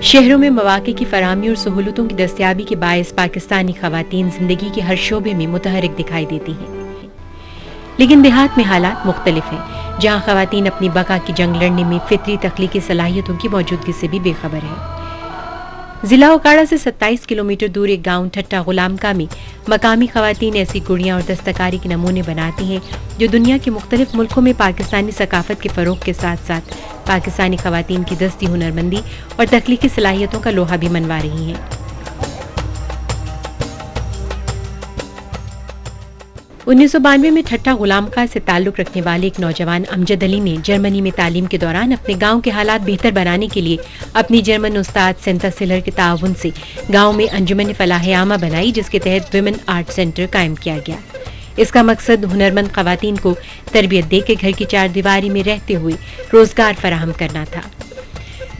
شہروں میں مواقع کی فراہمی اور سہولتوں کی دستیابی کے باعث پاکستانی خواتین زندگی کے ہر شعبے میں متحرک دکھائی دیتی ہیں، لیکن دیہات میں حالات مختلف ہیں، جہاں خواتین اپنی بقا کی جنگ لڑنے میں فطری تخلیقی صلاحیتوں کی موجودگی سے بھی بے خبر ہیں۔ ضلع اوکاڑا سے 27 کلومیٹر دور ایک گاؤں ٹھٹا غلام کا میں مقامی خواتین ایسی گڑیاں اور دستکاری کے نمونے بناتی ہیں جو دنیا کے مختلف ملکوں میں پاکستانی ثقافت کے فروغ کے ساتھ ساتھ پاکستانی خواتین کی دستی ہنرمندی اور تخلیقی صلاحیتوں کا لوہا بھی منوا رہی ہیں۔ 1992 میں ٹھٹا غلام خاں سے تعلق رکھنے والے ایک نوجوان امجد علی نے جرمنی میں تعلیم کے دوران اپنے گاؤں کے حالات بہتر بنانے کے لیے اپنی جرمن استاد سینتا سلر کے تعاون سے گاؤں میں انجمن فلاح عامہ بنائی، جس کے تحت ویمن آرٹ سینٹر قائم کیا گیا۔ اس کا مقصد ہنرمند خواتین کو تربیت دے کے گھر کی چار دیواری میں رہتے ہوئے روزگار فراہم کرنا تھا۔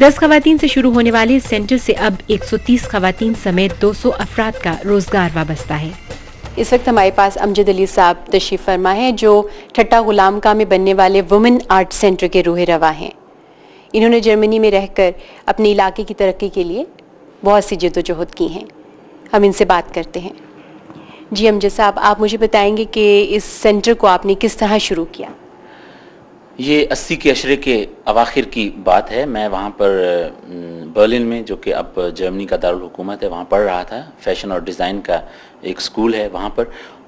10 خواتین سے شروع ہونے والے اس سینٹر سے اب 130 خواتین سمیت 200 افراد کا روزگار وابستہ ہے۔ اس وقت ہمارے پاس امجد علی صاحب تشریف فرما ہیں جو ٹھٹا غلام کا میں بننے والے وومن آرٹ سینٹر کے روح رواں ہیں۔ انہوں نے جرمنی میں رہ کر اپنے علاقے کی ترقی کے لیے بہت سی جدوجہد کی ہیں۔ ہم ان سے بات کرتے ہیں۔ جی امجد صاحب، آپ مجھے بتائیں گے کہ اس سینٹر کو آپ نے کس طرح شروع کیا؟ یہ 80 کے عشرے کے اواخر کی بات ہے۔ میں وہاں پر برلن میں، جو کہ اب جرمنی کا دارالحکومت ہے، وہاں پڑھ رہا تھا۔ فیشن اور ڈیزائن کا ایک سکول ہے وہاں پر۔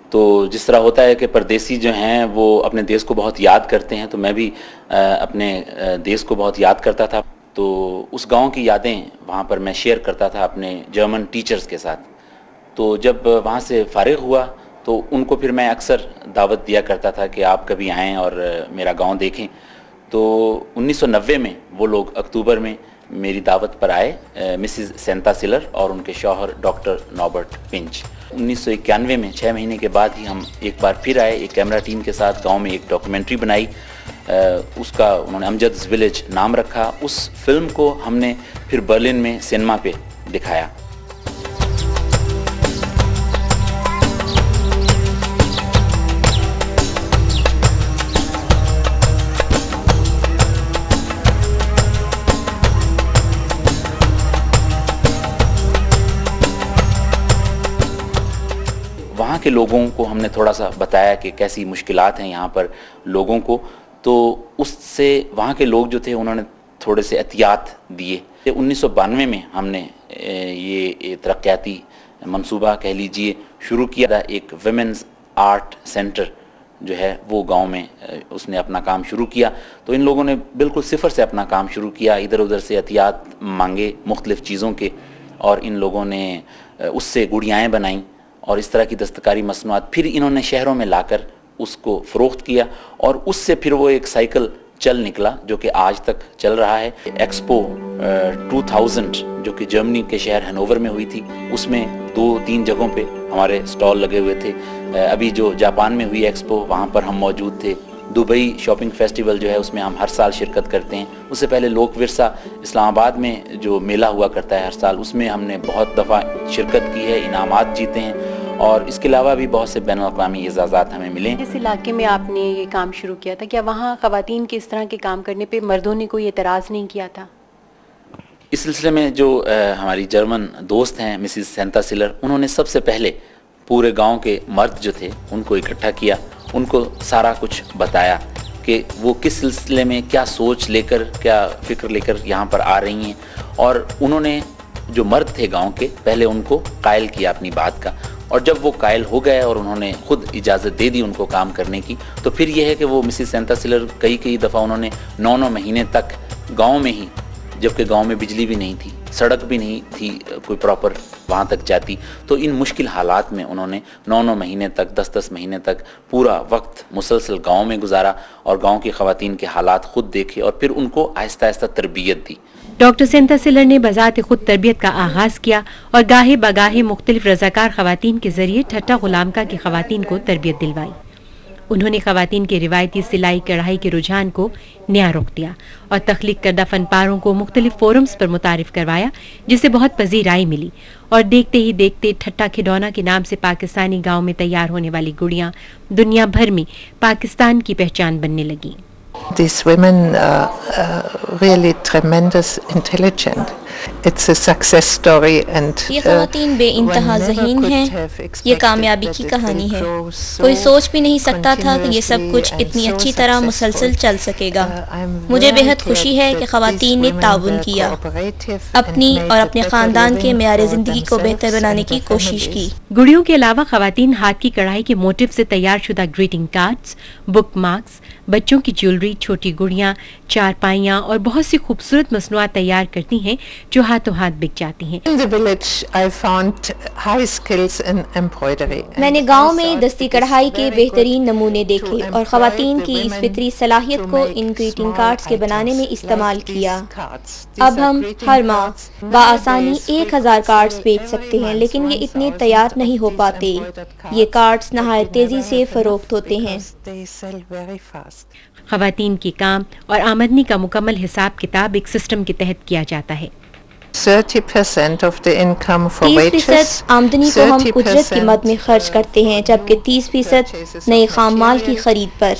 تو جس طرح ہوتا ہے کہ پردیسی جو ہیں وہ اپنے دیس کو بہت یاد کرتے ہیں، تو میں بھی اپنے دیس کو بہت یاد کرتا تھا۔ تو اس گاؤں کی یادیں وہاں پر میں شیئر کرتا تھا اپنے جرمن ٹیچرز کے ساتھ۔ تو جب وہاں سے فارغ ہوا تو ان کو پھر میں اکثر دعوت دیا کرتا تھا کہ آپ کبھی آئیں اور میرا گاؤں دیکھیں۔ تو 1990 میں وہ لوگ اکتوبر میں میری دعوت پر آئے، مسز سینتا سلر اور ان کے شوہر ڈاکٹر نوبرٹ پنچ۔ 1991 میں 6 مہینے کے بعد ہی ہم ایک بار پھر آئے ایک کیمرہ ٹیم کے ساتھ، گاؤں میں ایک ڈاکیومنٹری بنائی۔ اس کا انہوں نے امجد's ولیج نام رکھا۔ اس فلم کو ہم نے پھر برلن میں سینما پہ دکھایا۔ وہاں کے لوگوں کو ہم نے تھوڑا سا بتایا کہ کیسی مشکلات ہیں یہاں پر لوگوں کو، تو اس سے وہاں کے لوگ جو تھے انہوں نے تھوڑے سے احتیاط دیے۔ 1992 میں ہم نے یہ ترقیاتی منصوبہ کہہ لیجئے شروع کیا۔ ایک ویمنز آرٹ سینٹر جو ہے وہ گاؤں میں اس نے اپنا کام شروع کیا۔ تو ان لوگوں نے بالکل صفر سے اپنا کام شروع کیا، ادھر ادھر سے احتیاط مانگے مختلف چیزوں کے، اور ان لوگوں نے اس سے گڑیائیں بنائیں اور اس طرح کی دستکاری مصنوعات پھر انہوں نے شہروں میں لا کر اس کو فروخت کیا، اور اس سے پھر وہ ایک سائیکل چل نکلا جو کہ آج تک چل رہا ہے۔ ایکسپو 2000 جو کہ جرمنی کے شہر ہینوور میں ہوئی تھی، اس میں 2-3 جگہوں پہ ہمارے سٹال لگے ہوئے تھے۔ ابھی جو جاپان میں ہوئی ایکسپو وہاں پر ہم موجود تھے۔ دبئی شاپنگ فیسٹیول جو ہے اس میں ہم ہر سال شرکت کرتے ہیں۔ اس سے پہلے لوک ورثہ اسلام آباد میں جو میلہ ہوا کرتا ہے ہر سال، اس میں ہم نے بہت دفعہ شرکت کی ہے، انعامات جیتے ہیں، اور اس کے علاوہ بھی بہت سے بین الاقوامی اعزازات ہمیں ملے۔ جس علاقے میں آپ نے یہ کام شروع کیا تھا، کیا وہاں خواتین کے اس طرح کے کام کرنے پہ مردوں نے کوئی اعتراض نہیں کیا تھا؟ اس سلسلے میں جو ہماری جرمن دوست ہیں مسز سینتا سلر، انہوں نے سب سے پہلے پورے گاؤں کے مرد جو تھے ان کو اکٹھا کیا، ان کو سارا کچھ بتایا کہ وہ کس سلسلے میں کیا سوچ لے کر، کیا فکر لے کر یہاں پر آ رہی ہیں، اور انہوں نے جو مرد تھے گاؤں کے پہلے ان کو قائل کیا اپنی بات کا، اور جب وہ قائل ہو گئے اور انہوں نے خود اجازت دے دی ان کو کام کرنے کی، تو پھر یہ ہے کہ وہ مسز سینتا سلر کئی دفعہ انہوں نے 9 مہینے تک گاؤں میں ہی، جبکہ گاؤں میں بجلی بھی نہیں تھی، سڑک بھی نہیں تھی کوئی پراپر وہاں تک جاتی، تو ان مشکل حالات میں انہوں نے 9 مہینے تک، 10 مہینے تک پورا وقت مسلسل گاؤں میں گزارا، اور گاؤں کی خواتین کے حالات خود دیکھے اور پھر ان کو آہستہ آہستہ تربیت دی۔ ڈاکٹر سینتا سلر نے بذات خود تربیت کا آغاز کیا اور گاہے بگاہے مختلف رضاکار خواتین کے ذریعے ٹھٹا غلام کا کی خواتین کو تربیت دلوائی۔ انہوں نے خواتین کے روایتی سلائی کڑھائی کے رجحان کو نیا رخ دیا اور تخلیق کردہ فن پاروں کو مختلف فورمز پر متعارف کروایا، جسے بہت پذیرائی ملی، اور دیکھتے ہی دیکھتے ٹھٹا کھڈونا کے نام سے پاکستانی گاؤں میں تیار ہونے والی گڑیاں دنیا بھر میں پاکستان کی پہچان بننے لگیں۔ These women are really tremendous intelligent. It's a success story and یہ خواتین بے انتہا ذہین ہیں، یہ کامیابی کی کہانی ہے۔ کوئی سوچ بھی نہیں سکتا تھا کہ یہ سب کچھ اتنی اچھی طرح مسلسل چل سکے گا۔ مجھے بہت خوشی ہے کہ خواتین نے تعاون کیا، اپنی اور اپنے خاندان کے معیار زندگی کو بہتر بنانے کی کوشش کی۔ گڑیوں کے علاوہ خواتین ہاتھ کی کڑھائی کے موٹو سے تیار شدہ گریٹنگ کارڈز، بک مارکس، بچوں کی جیولری، چھوٹی گڑیاں، چارپائیاں اور بہت سی خوبصورت مصنوعات تیار کرتی ہیں جو ہاتھوں ہاتھ بک جاتی ہیں۔ میں نے گاؤں میں دستی کڑھائی کے بہترین نمونے دیکھے اور خواتین کی اس فطری صلاحیت کو ان گریٹنگ کارڈز کے بنانے میں استعمال کیا۔ اب ہم ہر ماہ بآسانی 1000 کارڈز بیچ سکتے ہیں، لیکن یہ اتنے تیار نہیں ہو پاتے۔ یہ کارڈز نہایت تیزی سے فروخت ہوتے ہیں۔ خواتین کے کام اور آمدنی کا مکمل حساب کتاب ایک سسٹم کے تحت کیا جاتا ہے۔ 30% آمدنی کو ہم اجرت کی مد میں خرچ کرتے ہیں، جبکہ 30% نئے خام مال کی خرید پر۔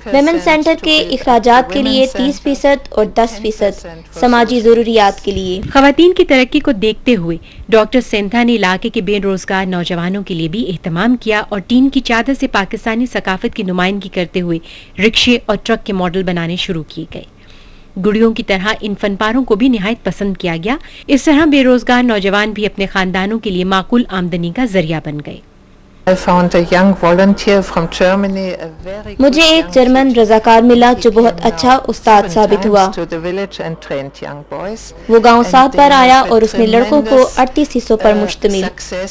ویمن سینٹر کے اخراجات کے لیے 30% اور 10% سماجی ضروریات کے لیے۔ خواتین کی ترقی کو دیکھتے ہوئے ڈاکٹر سینتھا نے علاقے کے بے روزگار نوجوانوں کے لیے بھی اہتمام کیا اور ٹین کی چادر سے پاکستانی ثقافت کی نمائندگی کرتے ہوئے رکشے اور ٹرک کے ماڈل بنانے شروع کیے گئے۔ گڑیوں کی طرح ان فن پاروں کو بھی نہایت پسند کیا گیا۔ اس طرح بے روزگار نوجوان بھی اپنے خاندانوں کے لیے معقول آمدنی کا ذریعہ بن گئے۔ مجھے ایک جرمن رضاکار ملا جو بہت اچھا استاد ثابت ہوا۔ وہ گاؤں 7 پر آیا اور اس نے لڑکوں کو 38 حصوں پر مشتمل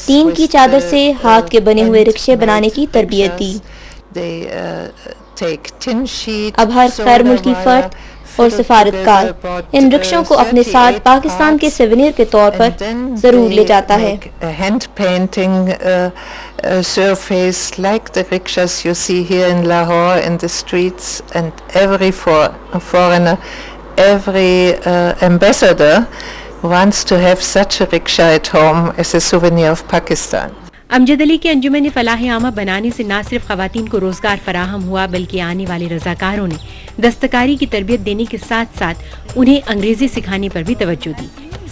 ٹین کی چادر سے ہاتھ کے بنے ہوئے رکشے بنانے کی تربیت دی۔ اب ہر غیر ملکی فرد اور سفارتکار ان رکشوں کو اپنے ساتھ پاکستان کے سیونیر کے طور پر ضرور لے جاتا ہے۔ hand painting surface like the rickshaws you see here in Lahore in the streets, and every foreigner, every ambassador wants to have such a rickshaw at home as a souvenir of Pakistan. امجد علی کے انجمن فلاح عامہ بنانے سے نہ صرف خواتین کو روزگار فراہم ہوا بلکہ آنے والے رضاکاروں نے دستکاری کی تربیت دینے کے ساتھ ساتھ انہیں انگریزی سکھانے پر بھی توجہ دی۔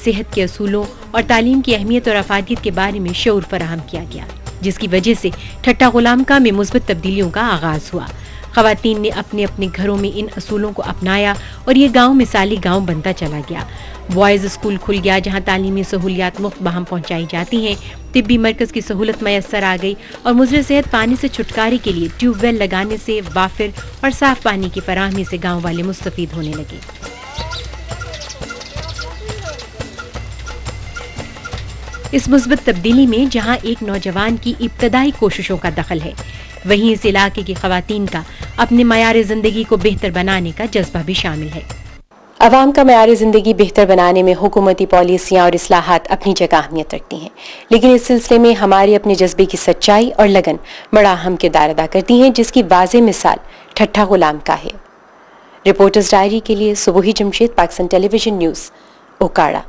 صحت کے اصولوں اور تعلیم کی اہمیت اور افادیت کے بارے میں شعور فراہم کیا گیا، جس کی وجہ سے ٹھٹہ غلام کا میں مثبت تبدیلیوں کا آغاز ہوا۔ خواتین نے اپنے اپنے گھروں میں ان اصولوں کو اپنایا اور یہ گاؤں مثالی گاؤں بنتا چلا گیا۔ بوائز اسکول کھل گیا جہاں تعلیمی سہولیات مفت بہم پہنچائی جاتی ہیں، طبی مرکز کی سہولت میسر آ گئی اور مضر صحت پانی سے چھٹکارے کے لیے ٹیوب ویل لگانے سے وافر اور صاف پانی کی فراہمی سے گاؤں والے مستفید ہونے لگے۔ اس مثبت تبدیلی میں جہاں ایک نوجوان کی ابتدائی کوششوں کا دخل ہے، وہیں اس علاقے کی خواتین کا اپنے معیار زندگی کو بہتر بنانے کا جذبہ بھی شامل ہے۔ عوام کا معیار زندگی بہتر بنانے میں حکومتی پالیسیاں اور اصلاحات اپنی جگہ اہمیت رکھتی ہیں، لیکن اس سلسلے میں ہمارے اپنے جذبے کی سچائی اور لگن بڑا اہم کردار ادا کرتی ہیں، جس کی واضح مثال ٹھٹہ غلام کا ہے۔ رپورٹرز ڈائری کے لیے صبوحی جمشید، پاکستان ٹیلی ویژن نیوز، اوکاڑا۔